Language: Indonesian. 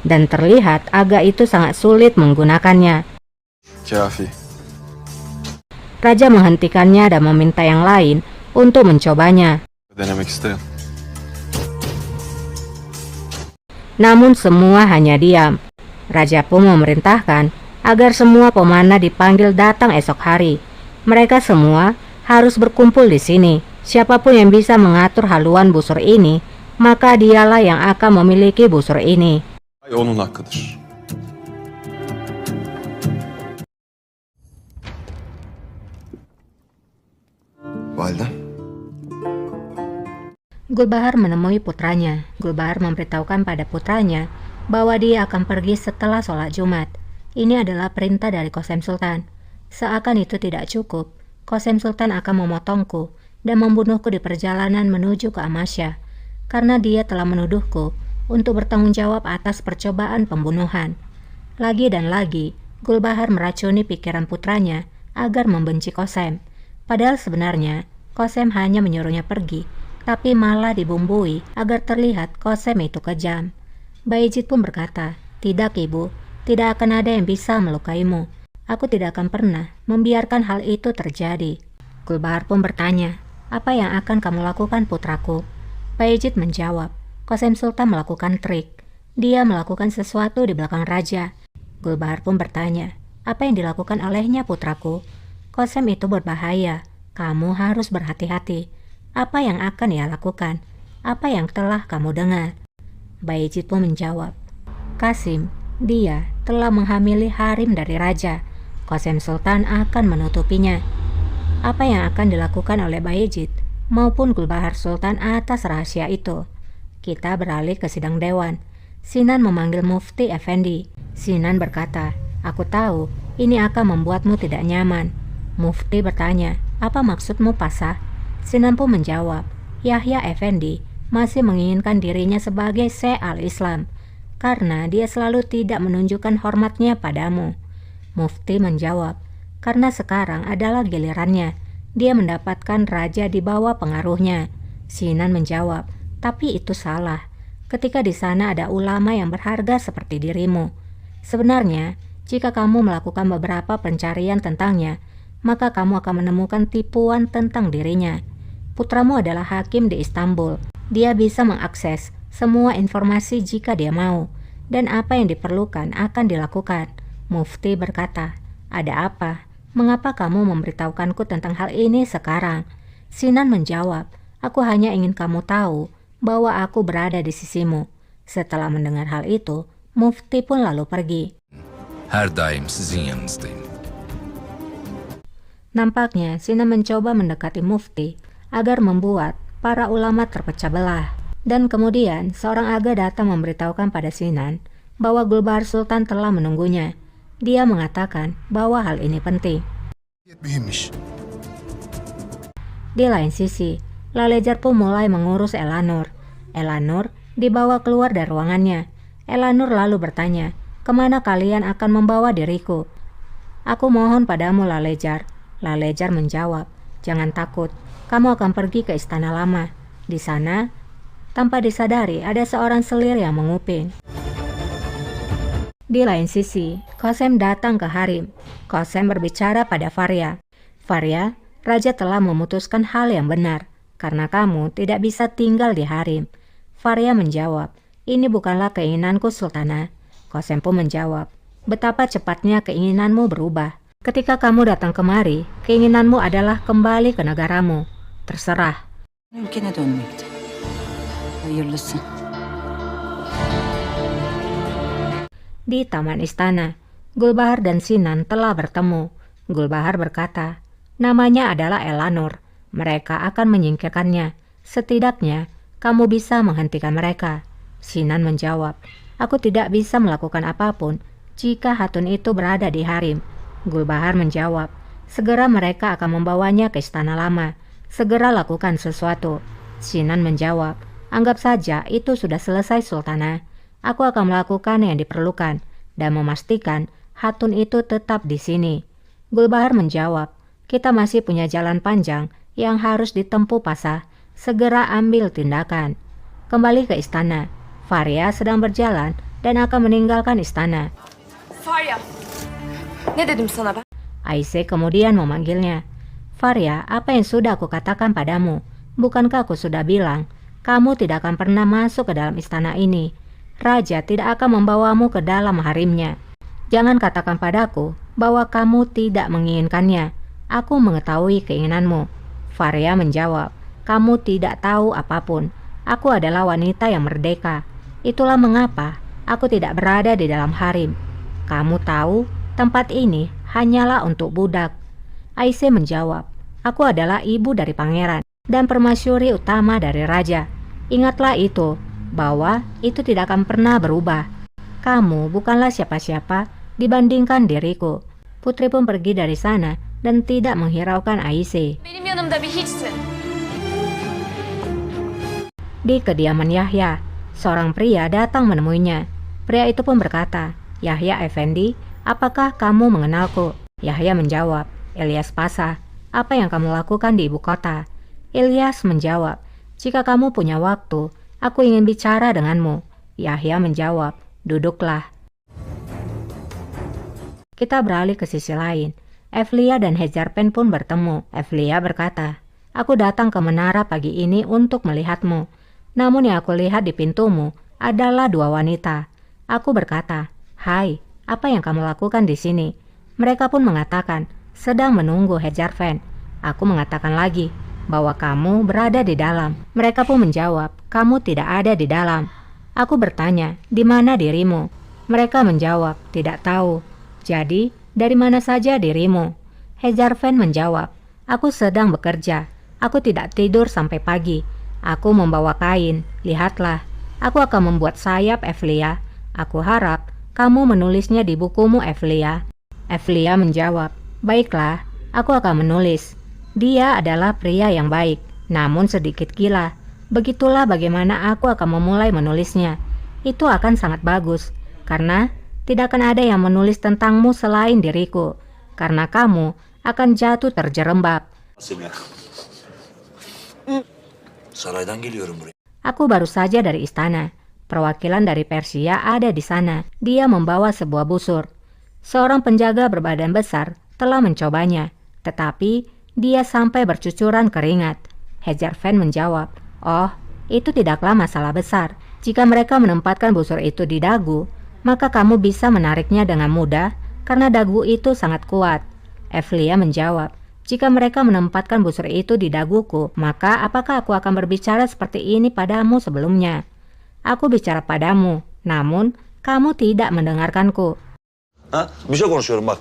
dan terlihat aga itu sangat sulit menggunakannya. Kafi. Raja menghentikannya dan meminta yang lain untuk mencobanya. Denemek isterim. Namun semua hanya diam. Raja pun memerintahkan agar semua pemanah dipanggil datang esok hari. Mereka semua harus berkumpul di sini. Siapapun yang bisa mengatur haluan busur ini, maka dialah yang akan memiliki busur ini. Ay onun hakkıdır. Validem. Gulbahar menemui putranya. Gulbahar memberitahukan pada putranya bahwa dia akan pergi setelah sholat Jumat. Ini adalah perintah dari Qasem Sultan. Seakan itu tidak cukup, Qasem Sultan akan memotongku dan membunuhku di perjalanan menuju ke Amasya, karena dia telah menuduhku untuk bertanggung jawab atas percobaan pembunuhan. Lagi dan lagi, Gulbahar meracuni pikiran putranya agar membenci Qasem. Padahal sebenarnya, Qasem hanya menyuruhnya pergi, tapi malah dibumbui agar terlihat Qasem itu kejam. Bayezid pun berkata, "Tidak ibu, tidak akan ada yang bisa melukaimu. Aku tidak akan pernah membiarkan hal itu terjadi." Gulbahar pun bertanya, "Apa yang akan kamu lakukan putraku?" Bayezid menjawab, "Qasem Sultan melakukan trik. Dia melakukan sesuatu di belakang raja." Gulbahar pun bertanya, "Apa yang dilakukan olehnya putraku?" "Qasem itu berbahaya. Kamu harus berhati-hati. Apa yang akan ia lakukan? Apa yang telah kamu dengar?" Bayezid pun menjawab, "Qasim, dia telah menghamili harim dari raja. Qasem Sultan akan menutupinya." Apa yang akan dilakukan oleh Bayezid maupun Gulbahar Sultan atas rahasia itu? Kita beralih ke sidang dewan. Sinan memanggil Mufti Effendi. Sinan berkata, "Aku tahu ini akan membuatmu tidak nyaman." Mufti bertanya, "Apa maksudmu, Pasha?" Sinan pun menjawab, "Yahya Effendi masih menginginkan dirinya sebagai Syekh al-Islam karena dia selalu tidak menunjukkan hormatnya padamu." Mufti menjawab, "Karena sekarang adalah gilirannya. Dia mendapatkan raja di bawah pengaruhnya." Sinan menjawab, "Tapi itu salah. Ketika di sana ada ulama yang berharga seperti dirimu. Sebenarnya, jika kamu melakukan beberapa pencarian tentangnya, maka kamu akan menemukan tipuan tentang dirinya. Putramu adalah hakim di Istanbul. Dia bisa mengakses semua informasi jika dia mau, dan apa yang diperlukan akan dilakukan." Mufti berkata, "Ada apa? Mengapa kamu memberitahukanku tentang hal ini sekarang?" Sinan menjawab, "Aku hanya ingin kamu tahu bahwa aku berada di sisimu." Setelah mendengar hal itu, Mufti pun lalu pergi. Her daim sizin yanınızdayım. Nampaknya Sinan mencoba mendekati Mufti agar membuat para ulama terpecah belah. Dan kemudian seorang aga datang memberitahukan pada Sinan bahwa Gulbahar Sultan telah menunggunya. Dia mengatakan bahwa hal ini penting. Mühimmiş. Di lain sisi, Lalejar pun mulai mengurus Elanur. Elanur dibawa keluar dari ruangannya. Elanur lalu bertanya, "Kemana kalian akan membawa diriku?" "Aku mohon padamu, Lalejar." Lalejar menjawab, "Jangan takut, kamu akan pergi ke Istana Lama. Di sana, tanpa disadari ada seorang selir yang menguping." Di lain sisi, Qasem datang ke harim. Qasem berbicara pada Faria. "Faria, raja telah memutuskan hal yang benar, karena kamu tidak bisa tinggal di harim." Faria menjawab, "Ini bukanlah keinginanku, Sultana." Qasem pun menjawab, "Betapa cepatnya keinginanmu berubah. Ketika kamu datang kemari, keinginanmu adalah kembali ke negaramu. Terserah." Ülkene dönmekti. Hayırlısı. Di taman istana, Gulbahar dan Sinan telah bertemu. Gulbahar berkata, "Namanya adalah Elanur. Mereka akan menyingkirkannya. Setidaknya, kamu bisa menghentikan mereka." Sinan menjawab, "Aku tidak bisa melakukan apapun jika hatun itu berada di harim." Gulbahar menjawab, "Segera mereka akan membawanya ke Istana Lama. Segera lakukan sesuatu." Sinan menjawab, "Anggap saja itu sudah selesai, Sultana. Aku akan melakukan yang diperlukan dan memastikan hatun itu tetap di sini." Gulbahar menjawab, "Kita masih punya jalan panjang yang harus ditempuh, Pasha. Segera ambil tindakan." Kembali ke istana, Faria sedang berjalan dan akan meninggalkan istana. Farya. Ne dedim sana ben? Aise kemudian memanggilnya. Farya, apa yang sudah aku katakan padamu? Bukankah aku sudah bilang, kamu tidak akan pernah masuk ke dalam istana ini. Raja tidak akan membawamu ke dalam harimnya. Jangan katakan padaku bahwa kamu tidak menginginkannya. Aku mengetahui keinginanmu. Farya menjawab, kamu tidak tahu apapun. Aku adalah wanita yang merdeka. Itulah mengapa aku tidak berada di dalam harim. Kamu tahu, tempat ini hanyalah untuk budak. Aise menjawab, aku adalah ibu dari pangeran dan permasyuri utama dari raja. Ingatlah itu, bahwa itu tidak akan pernah berubah. Kamu bukanlah siapa-siapa dibandingkan diriku. Putri pun pergi dari sana dan tidak menghiraukan Aise. Benim yanımda bir hiçsin. Di kediaman Yahya, seorang pria datang menemuinya. Pria itu pun berkata, Yahya Effendi, apakah kamu mengenalku? Yahya menjawab, Ilyas Pasha, apa yang kamu lakukan di ibu kota? Ilyas menjawab, jika kamu punya waktu, aku ingin bicara denganmu. Yahya menjawab, duduklah. Kita beralih ke sisi lain. Evlia dan Hezarfen pun bertemu. Evlia berkata, aku datang ke menara pagi ini untuk melihatmu. Namun yang aku lihat di pintumu adalah dua wanita. Aku berkata, hai, apa yang kamu lakukan di sini? Mereka pun mengatakan, sedang menunggu Hezarfen. Aku mengatakan lagi, bahwa kamu berada di dalam. Mereka pun menjawab, kamu tidak ada di dalam. Aku bertanya, di mana dirimu? Mereka menjawab, tidak tahu. Jadi, dari mana saja dirimu? Hezarfen menjawab, aku sedang bekerja. Aku tidak tidur sampai pagi. Aku membawa kain, lihatlah. Aku akan membuat sayap, Evlia. Aku harap kamu menulisnya di bukumu, Evlia. Evlia menjawab, baiklah, aku akan menulis. Dia adalah pria yang baik, namun sedikit gila. Begitulah bagaimana aku akan memulai menulisnya. Itu akan sangat bagus, karena tidak akan ada yang menulis tentangmu selain diriku, karena kamu akan jatuh terjerembab. Saraydan geliyorum buraya. Aku baru saja dari istana. Perwakilan dari Persia ada di sana. Dia membawa sebuah busur. Seorang penjaga berbadan besar telah mencobanya, tetapi dia sampai bercucuran keringat. Hezarfen menjawab, oh, itu tidaklah masalah besar. Jika mereka menempatkan busur itu di dagu, maka kamu bisa menariknya dengan mudah karena dagu itu sangat kuat. Evlia menjawab, jika mereka menempatkan busur itu di daguku, maka apakah aku akan berbicara seperti ini padamu sebelumnya? Aku bicara padamu, namun kamu tidak mendengarkanku. Ha? Bir şey konuşuyorum bak.